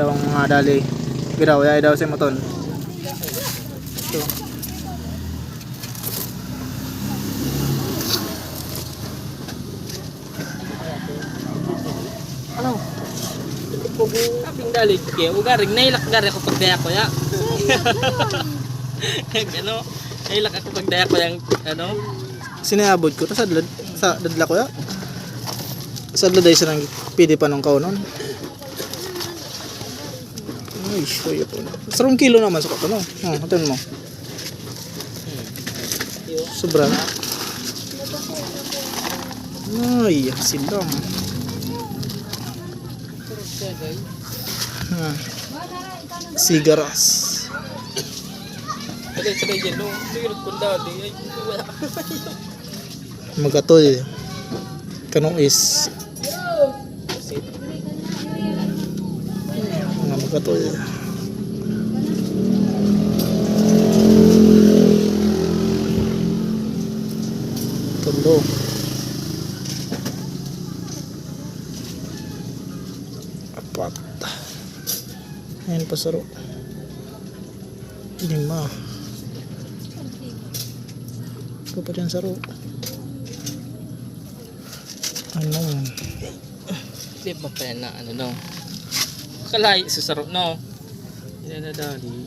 daw ang mga dali. Giraw, yay daw si Moton. Ito. Ano? Kaping dalig kaya ugaring nailak gari ako pag daya ko ya. Ano? Nailak ako pag daya ko yung ano? Sinayabod ko sa dadla ko ya. Sa dadla day sa nang pidi pa nung kaunon. Ay, shoy po. 3 kilo naman sa kato no. Hatin mo. Sobra. Ay, silam. Sigaras. Sagay dyan no. Sigurot kong dati. Ay, wala. Magatoy. Kanong is mga magatoy. Tulo. Apat. Ayan pa saro. 5. Ito pa dyan saro. Ano? Di ba pa yan na ano no? Kalay, susarap no? Yan na dali.